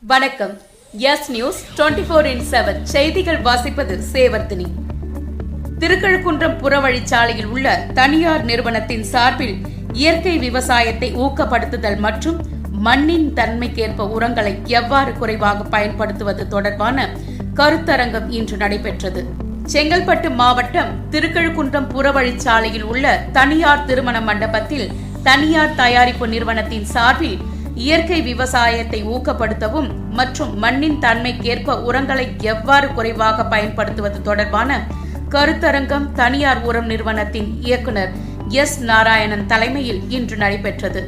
வணக்கம். S news 24/7 செய்திகள் வாசிப்பது சேவர்த்தினி. திருக்கழுக்குன்றம் புறவழிச்சாலையில் உள்ள தனியார் நிறுவனத்தின் சார்பில் இயற்கை விவசாயத்தை ஊக்கப்படுத்துதல் மற்றும் மண்ணின் தன்மைக்கேற்ப உரங்களை எவ்வாறு குறைவாக பயன்படுத்துவது தொடர்பான கருத்தரங்கம் இன்று நடைபெற்றது. செங்கல்பட்டு மாவட்டம் திருக்கழுக்குன்றம் புறவழிச்சாலையில் உள்ள தனியார் திருமண மண்டபத்தில் தனியார் தயாரிப்பு நிறுவனத்தின் சார்பில் இயற்கை விவசாயத்தை ஊக்கப்படுத்தவும் மற்றும் மண்ணின் தன்மைக்கேற்ப உரங்களை எவ்வாறு குறைவாக பயன்படுத்துவது தொடர்பான கருத்தரங்கம் தனியார் உரம் நிறுவனத்தின் இயக்குனர் எஸ் நாராயணன் தலைமையில் இன்று நடைபெற்றது.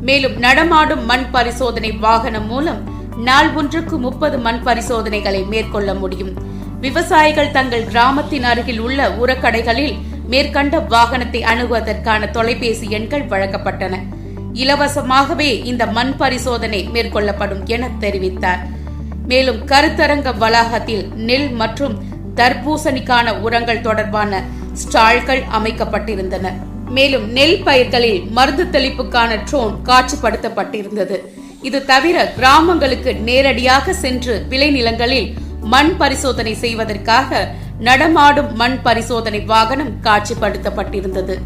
மேலும் நடமாடும் மண் பரிசோதனை வாகனம் மூலம் நாள் ஒன்றுக்கு 30 மண் பரிசோதனைகளை மேற்கொள்ள முடியும். விவசாயிகள் தங்கள் கிராமத்தின் அருகில் உள்ள உரக்கடைகளில் மேற்கண்ட வாகனத்தை அணுகுவதற்கான தொலைபேசி எண்கள் வழங்கப்பட்டன. இலவசமாகவே இந்த மண் பரிசோதனை மேற்கொள்ளப்படும் என தெரிவித்தார். மேலும் கருத்தரங்க வளாகத்தில் நெல் மற்றும் தர்பூசணிக்கான உரங்கள் தொடர்பான ஸ்டால்கள் அமைக்கப்பட்டிருந்தன. மேலும் நெல் பயிர்களில் மருந்து தெளிப்புக்கான ட்ரோன் காட்சிப்படுத்தப்பட்டிருந்தது. இது தவிர கிராமங்களுக்கு நேரடியாக சென்று விளைநிலங்களில் மண் பரிசோதனை செய்வதற்காக நடமாடும் மண் பரிசோதனை வாகனம் காட்சிப்படுத்தப்பட்டிருந்தது.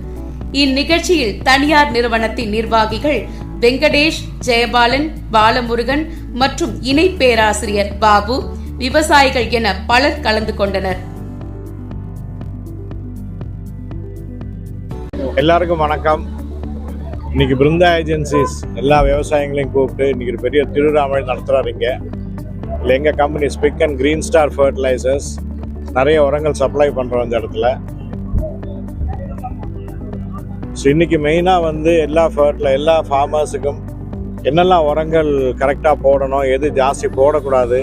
இந்நிகழ்ச்சியில் தனியார் நிறுவனத்தின் நிர்வாகிகள் வெங்கடேஷ், ஜெயபாலன், பாலமுருகன் மற்றும் இணை பேராசிரியர் பாபு, விவசாயிகள் என பலர் கலந்து கொண்டனர். எல்லாருக்கும் வணக்கம். இன்னைக்கு பிருந்தா ஏஜென்சிஸ் எல்லா விவசாயிகளையும் கூப்பிட்டு இன்னைக்கு ஒரு பெரிய திருவிழாமல் நடத்துறாருங்க. இல்லை எங்கள் company SPIC and green star fertilisers நிறைய உரங்கள் சப்ளை பண்ணுறோம் இந்த இடத்துல. ஸோ இன்றைக்கி மெயினாக எல்லா ஃபார்மர்ஸுக்கும் என்னெல்லாம் உரங்கள் கரெக்டாக போடணும், எது ஜாஸ்தி போடக்கூடாது.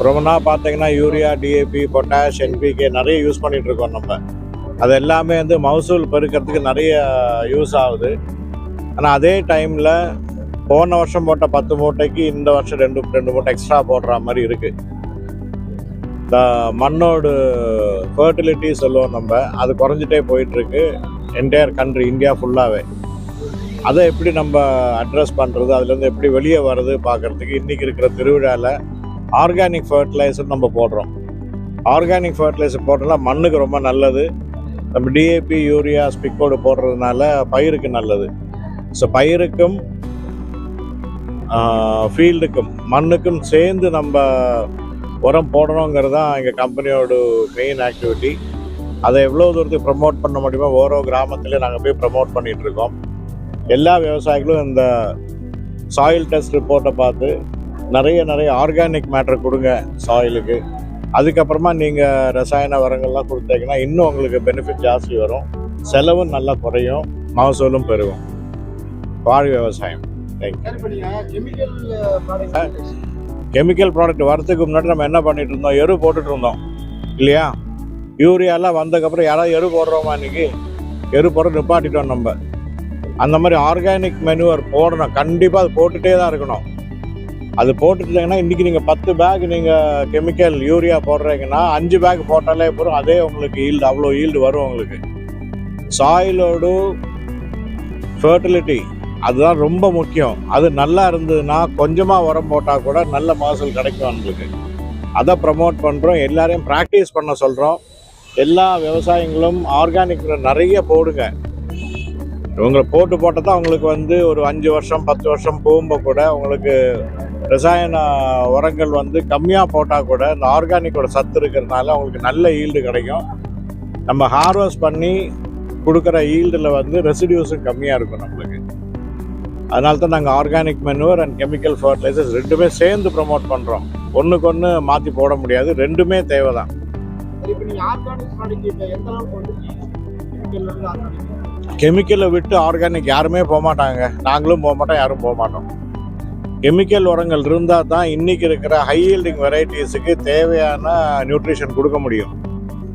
ரொம்ப நாள் பார்த்தீங்கன்னா யூரியா, டிஏபி, பொட்டாஷ், என்பிகே நிறைய யூஸ் பண்ணிகிட்ருக்கோம் நம்ம. அது எல்லாமே மகசூல் பெருக்கிறதுக்கு நிறைய யூஸ் ஆகுது. ஆனால் அதே டைமில் போன வருஷம் போட்ட 10 மூட்டைக்கு இந்த வருஷம் ரெண்டு மூட்டை எக்ஸ்ட்ரா போடுற மாதிரி இருக்குது. இந்த மண்ணோட ஃபர்டிலிட்டி சொல்லுவோம் நம்ம, அது குறைஞ்சிட்டே போயிட்டுருக்கு என்டையர் கண்ட்ரி, இந்தியா ஃபுல்லாகவே. அதை எப்படி நம்ம அட்ரஸ் பண்ணுறது, அதுலேருந்து எப்படி வெளியே வர்றது பார்க்குறதுக்கு இன்றைக்கி இருக்கிற திருவிழாவில் ஆர்கானிக் ஃபர்டிலைசர் நம்ம போடுறோம். ஆர்கானிக் ஃபர்டிலைசர் போட்டோம்னா மண்ணுக்கு ரொம்ப நல்லது. நம்ம டிஏபி, யூரியா, ஸ்பிக்கோடு போடுறதுனால பயிருக்கு நல்லது. ஸோ பயிருக்கும் ஃபீல்டுக்கும் மண்ணுக்கும் சேர்ந்து நம்ம உரம் போடணுங்கிறது தான் எங்கள் கம்பெனியோட மெயின் ஆக்டிவிட்டி. அதை எவ்வளோ தூரத்துக்கு ப்ரமோட் பண்ண முடியுமோ ஓரோ கிராமத்துலேயும் நாங்கள் போய் ப்ரமோட் பண்ணிகிட்ருக்கோம். எல்லா விவசாயிகளும் இந்த சாயில் டெஸ்ட் ரிப்போர்ட்டை பார்த்து நிறைய ஆர்கானிக் மேட்டர் கொடுங்க சாயிலுக்கு. அதுக்கப்புறமா நீங்கள் ரசாயன உரங்கள்லாம் கொடுத்தீங்கன்னா இன்னும் உங்களுக்கு பெனிஃபிட் ஜாஸ்தி வரும், செலவும் நல்லா குறையும், மகசூலும் பெருகும். வாழ் விவசாயம். கெமிக்கல் ப்ராடக்ட் வரத்துக்கு முன்னாடி நம்ம என்ன பண்ணிட்டு இருந்தோம், எரு போட்டுட்டு இருந்தோம் இல்லையா? யூரியாலாம் வந்ததுக்கப்புறம் யாராவது எரு போடுறோமா? இன்றைக்கி எரு போட நிப்பாட்டிட்டோம் நம்ம. அந்த மாதிரி ஆர்கானிக் மெனுவர் போடணும், கண்டிப்பாக அது போட்டுகிட்டே தான் இருக்கணும். அது போட்டுட்டீங்கன்னா இன்றைக்கி நீங்கள் 10 பேக் நீங்கள் கெமிக்கல் யூரியா போடுறீங்கன்னா 5 பேக் போட்டாலே போதும், அதே உங்களுக்கு ஈல்டு, அவ்வளோ ஈல்டு வரும் உங்களுக்கு. சாயிலோட ஃபர்டிலிட்டி அதுதான் ரொம்ப முக்கியம். அது நல்லா இருந்ததுன்னா கொஞ்சமாக உரம் போட்டால் கூட நல்ல மகசூல் கிடைக்கும் உங்களுக்கு. அதை ப்ரமோட் பண்ணுறோம், எல்லாரையும் ப்ராக்டிஸ் பண்ண சொல்கிறோம். எல்லா விவசாயிகளும் ஆர்கானிக் நிறைய போடுங்க. இவங்களை போட்டால் தான் உங்களுக்கு ஒரு 5 வருஷம் 10 வருஷம் போகும்போது கூட உங்களுக்கு ரசாயன உரங்கள் கம்மியாக போட்டால் கூட இந்த ஆர்கானிக்கோட சத்து இருக்கிறதுனால உங்களுக்கு நல்ல ஈல்டு கிடைக்கும். நம்ம ஹார்வெஸ்ட் பண்ணி கொடுக்குற ஈல்டில் ரெசிடியூஸும் கம்மியாக இருக்கும் நம்மளுக்கு. அதனால தான் நாங்கள் organic manoeuvre and chemical fertilisers ரெண்டுமே சேர்ந்து ப்ரமோட் பண்ணுறோம். ஒன்றுக்கு ஒன்று மாற்றி போட முடியாது, ரெண்டுமே தேவை தான். கெமிக்கலை விட்டு ஆர்கானிக் யாருமே போக மாட்டாங்க, நாங்களும் போக மாட்டோம், யாரும் போக மாட்டோம். கெமிக்கல் உரங்கள் இருந்தால் தான் இன்றைக்கி இருக்கிற ஹை ஈல்டிங் வெரைட்டிஸுக்கு தேவையான நியூட்ரிஷன் கொடுக்க முடியும்.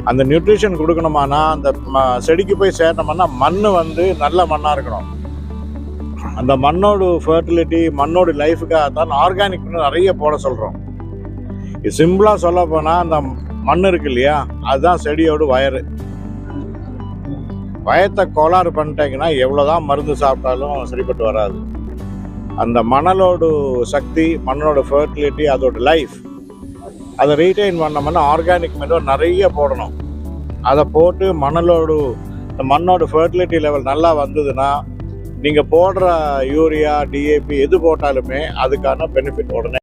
அந்த நியூட்ரிஷன் கொடுக்கணுமானா அந்த செடிக்கு போய் சேரணுமானா மண் நல்ல மண்ணாக இருக்கணும். அந்த மண்ணோட ஃபர்டிலிட்டி, மண்ணோட லைஃபுக்காக தான் ஆர்கானிக் நிறைய போட சொல்கிறோம். இது சிம்பிளாக சொல்ல போனால் அந்த மண் இருக்கு இல்லையா, அதுதான் செடியோட வயறு. வயத்தை கோளாறு பண்ணிட்டீங்கன்னா எவ்வளோதான் மருந்து சாப்பிட்டாலும் சரிப்பட்டு வராது. அந்த மணலோட சக்தி, மண்ணோட ஃபர்டிலிட்டி, அதோட லைஃப் அதை ரீட்டைன் பண்ணோம்னா ஆர்கானிக் மெனூர் நிறைய போடணும். அதை போட்டு மண்ணோட ஃபர்டிலிட்டி லெவல் நல்லா வந்ததுன்னா நீங்கள் போடுற யூரியா, டிஏபி எது போட்டாலுமே அதுக்கான பெனிஃபிட் உடனே